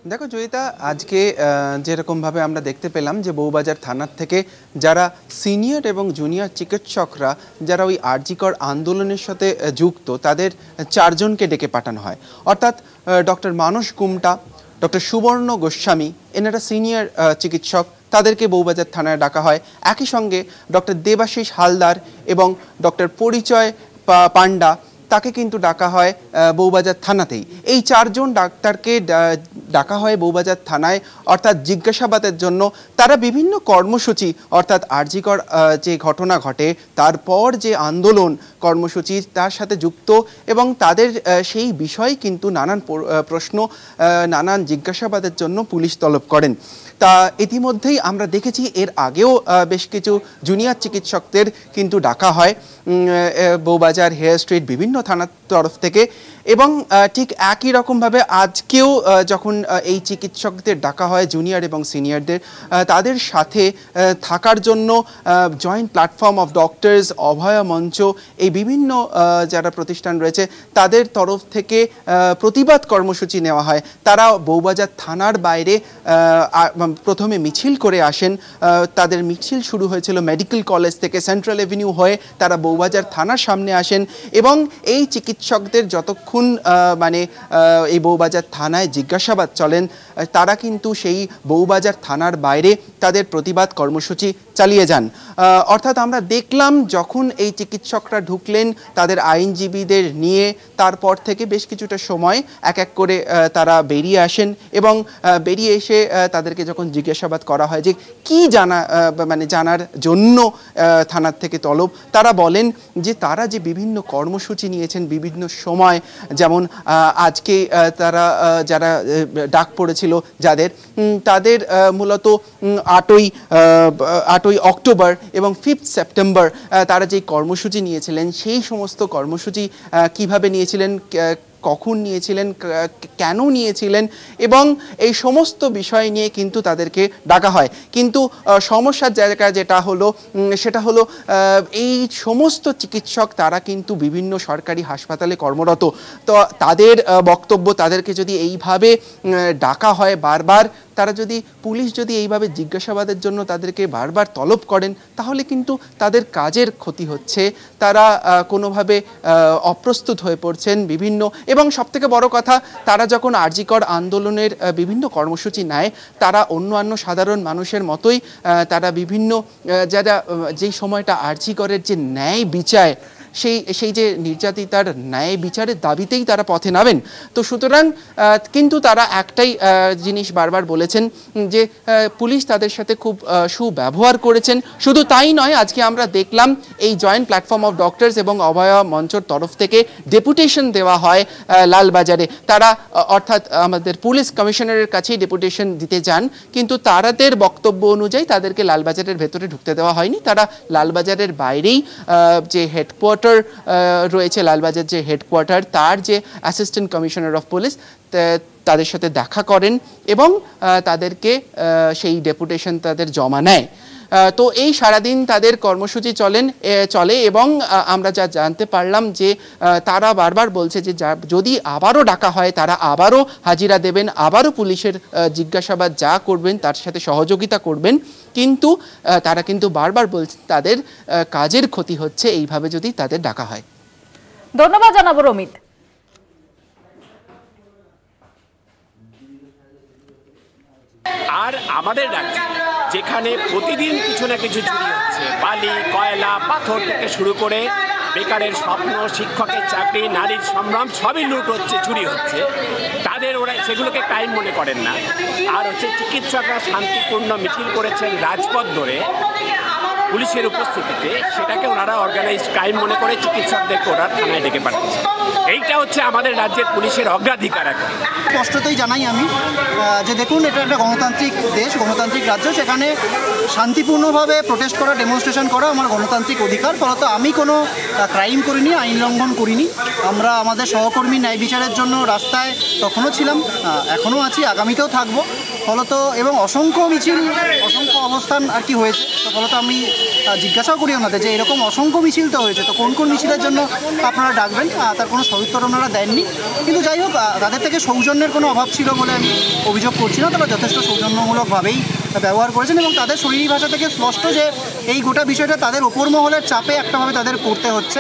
দেখো জয়িতা, আজকে যেরকমভাবে আমরা দেখতে পেলাম যে বউবাজার থানার থেকে যারা সিনিয়র এবং জুনিয়র চিকিৎসকরা যারা ওই আরজিকর আন্দোলনের সাথে যুক্ত তাদের 4 জনকে ডেকে পাঠানো হয়। অর্থাৎ ডক্টর মানস গুমটা, ডক্টর সুবর্ণ গোস্বামী, এনারা সিনিয়র চিকিৎসক, তাদেরকে বউবাজার থানায় ডাকা হয়। একই সঙ্গে ডক্টর দেবাশিস হালদার এবং ডক্টর পরিচয় পান্ডা, তাকে কিন্তু ডাকা হয় বউবাজার থানাতেই। এই 4 জন ডাক্তারকে ডাকা হয় বউবাজার থানায়, অর্থাৎ জিজ্ঞাসাবাদের জন্য। তারা বিভিন্ন কর্মসূচি, অর্থাৎ আরজিকর যে ঘটনা ঘটে তারপর যে আন্দোলন কর্মসূচি তার সাথে যুক্ত, এবং তাদের সেই বিষয়ে কিন্তু নানান প্রশ্ন, নানান জিজ্ঞাসাবাদের জন্য পুলিশ তলব করেন। তা ইতিমধ্যেই আমরা দেখেছি এর আগেও বেশ কিছু জুনিয়র চিকিৎসকদের কিন্তু ডাকা হয় বউবাজার, হেয়ার স্ট্রিট বিভিন্ন থানার তরফ থেকে। এবং ঠিক একই রকমভাবে আজকেও যখন এই চিকিৎসকদের ডাকা হয় জুনিয়র এবং সিনিয়রদের, তাদের সাথে থাকার জন্য জয়েন্ট প্ল্যাটফর্ম অফ ডক্টরস, অভয়া মঞ্চ, এই বিভিন্ন যারা প্রতিষ্ঠান রয়েছে তাদের তরফ থেকে প্রতিবাদ কর্মসূচি নেওয়া হয়। তারা বউবাজার থানার বাইরে প্রথমে মিছিল করে আসেন। তাদের মিছিল শুরু হয়েছিল মেডিকেল কলেজ থেকে, সেন্ট্রাল এভিনিউ হয়ে তারা বউবাজার থানার সামনে আসেন। এবং এই চিকিৎসকদের যতক্ষণ এই বউবাজার থানায় জিজ্ঞাসাবাদ চলেন, তারা কিন্তু সেই বউবাজার থানার বাইরে তাদের প্রতিবাদ কর্মসূচি চালিয়ে যান। অর্থাৎ আমরা দেখলাম যখন এই চিকিৎসকরা ঢুকলেন তাদের আইনজীবীদের নিয়ে, তারপর থেকে বেশ কিছুটা সময় এক এক করে তারা বেরিয়ে আসেন। এবং বেরিয়ে এসে তাদেরকে যখন জিজ্ঞাসাবাদ করা হয় যে কি জানার জন্য থানার থেকে তলব, তারা বলেন যে তারা যে বিভিন্ন কর্মসূচি নিয়েছেন বিভিন্ন সময়, যেমন আজকে তারা যারা ডাক পড়েছিল তাদের মূলত 8ই অক্টোবর এবং 5 সেপ্টেম্বর তারা যে কর্মসূচি নিয়েছিলেন, সেই সমস্ত কর্মসূচি কিভাবে নিয়েছিলেন, কখন নিয়েছিলেন, কেন নিয়েছিলেন, এবং এই সমস্ত বিষয় নিয়ে কিন্তু তাদেরকে ডাকা হয়। কিন্তু সমস্যার জায়গা যেটা হলো সেটা হলো এই সমস্ত চিকিৎসক তারা কিন্তু বিভিন্ন সরকারি হাসপাতালে কর্মরত। তো তাদের বক্তব্য, তাদেরকে যদি এইভাবে ডাকা হয় বারবার, পুলিশ যদি এইভাবে জিজ্ঞাসাবাদের জন্য তাদেরকে বারবার তলব করেন, তাহলে কিন্তু তাদের কাজের ক্ষতি হচ্ছে। তারা কোনোভাবে অপ্রস্তুত হয়ে পড়ছেন বিভিন্ন। এবং সবথেকে বড় কথা, তারা যখন আরজিকর আন্দোলনের বিভিন্ন কর্মসূচি নেয়, তারা অন্যান্য সাধারণ মানুষের মতোই তারা বিভিন্ন যেই সময়টা আরজিকরের যে ন্যায় বিচার, সেই যে নির্যাতিতার ন্যায় বিচারের দাবিতেই তারা পথে নামেন। তো সুতরাং কিন্তু তারা একটাই জিনিস বারবার বলেছেন যে পুলিশ তাদের সাথে খুব সুব্যবহার করেছেন। শুধু তাই নয়, আজকে আমরা দেখলাম এই জয়েন্ট প্ল্যাটফর্ম অফ ডক্টরস এবং অভয়া মঞ্চর তরফ থেকে ডেপুটেশন দেওয়া হয় লালবাজারে। তারা অর্থাৎ আমাদের পুলিশ কমিশনারের কাছেই ডেপুটেশন দিতে যান, কিন্তু তাদের বক্তব্য অনুযায়ী তাদেরকে লালবাজারের ভেতরে ঢুকতে দেওয়া হয়নি। তারা লালবাজারের বাইরেই যে হেডকোয়ার্টার রয়েছে, লালবাজার যে হেডকোয়ার্টার, তার যে অ্যাসিস্ট্যান্ট কমিশনার অফ পুলিশ, তাদের সাথে দেখা করেন এবং তাদেরকে সেই ডেপুটেশন তাদের জমা নেয়। তো এই সারাদিন তাদের কর্মসূচি চলে এবং আমরা যা জানতে পারলাম যে তারা বারবার বলছে যে যদি আবারও ডাকা হয় তারা আবারও হাজিরা দেবেন, আবারও পুলিশের জিজ্ঞাসাবাদ যা করবেন তার সাথে সহযোগিতা করবেন। কিন্তু তারা কিন্তু বারবার বলছে তাদের কাজের ক্ষতি হচ্ছে এইভাবে যদি তাদের ডাকা হয়। ধন্যবাদ জানাবো রমিত। আর আমাদের রাজ্যে যেখানে প্রতিদিন কিছু না কিছু চুরি হচ্ছে, বালি, কয়লা, পাথর থেকে শুরু করে বেকারের স্বপ্ন, শিক্ষকের চাকরি, নারীর সংগ্রাম সবই লুট হচ্ছে, চুরি হচ্ছে, ওরা সেগুলোকে ক্রাইম মনে করেন না। আর চিকিৎসকরা শান্তিপূর্ণ মিছিল করেছেন রাজপথ ধরে পুলিশের উপস্থিতিতে, সেটাকে ওনারা অর্গানাইজড ক্রাইম মনে করে চিকিৎসকদেরকে ওরা থানায় ডেকে পাঠাচ্ছে। এইটা হচ্ছে আমাদের রাজ্যের পুলিশের অগ্রাধিকার। এখন স্পষ্টতই জানাই আমি যে দেখুন, এটা একটা গণতান্ত্রিক দেশ, গণতান্ত্রিক রাজ্য, সেখানে শান্তিপূর্ণভাবে প্রোটেস্ট করা, ডেমনস্ট্রেশন করা আমার গণতান্ত্রিক অধিকার। ফলত আমি কোনো ক্রাইম করিনি, আইন লঙ্ঘন করিনি। আমরা আমাদের সহকর্মী ন্যায় বিচারের জন্য রাস্তায় তখনও ছিলাম, এখনও আছি, আগামীতেও থাকবো। ফলত এবং অসংখ্য মিছিল, অসংখ্য অবস্থান আর কি হয়েছে। তো ফলত আমি জিজ্ঞাসাও করি ওনাদের যে এরকম অসংখ্য মিছিল তো হয়েছে, তো কোন কোন মিছিলের জন্য আপনারা ডাকবেন, তার কোনো সদুত্তর ওনারা দেননি। কিন্তু যাই হোক, তাদের থেকে সৌজন্য সৌজন্যের কোনো অভাব ছিল বলে আমি অভিযোগ করছি না। তারা যথেষ্ট সৌজন্যমূলকভাবেই ব্যবহার করেছেন এবং তাদের শরীরী ভাষা থেকে স্পষ্ট যে এই গোটা বিষয়টা তাদের ওপর মহলের চাপে একটাভাবে তাদের করতে হচ্ছে।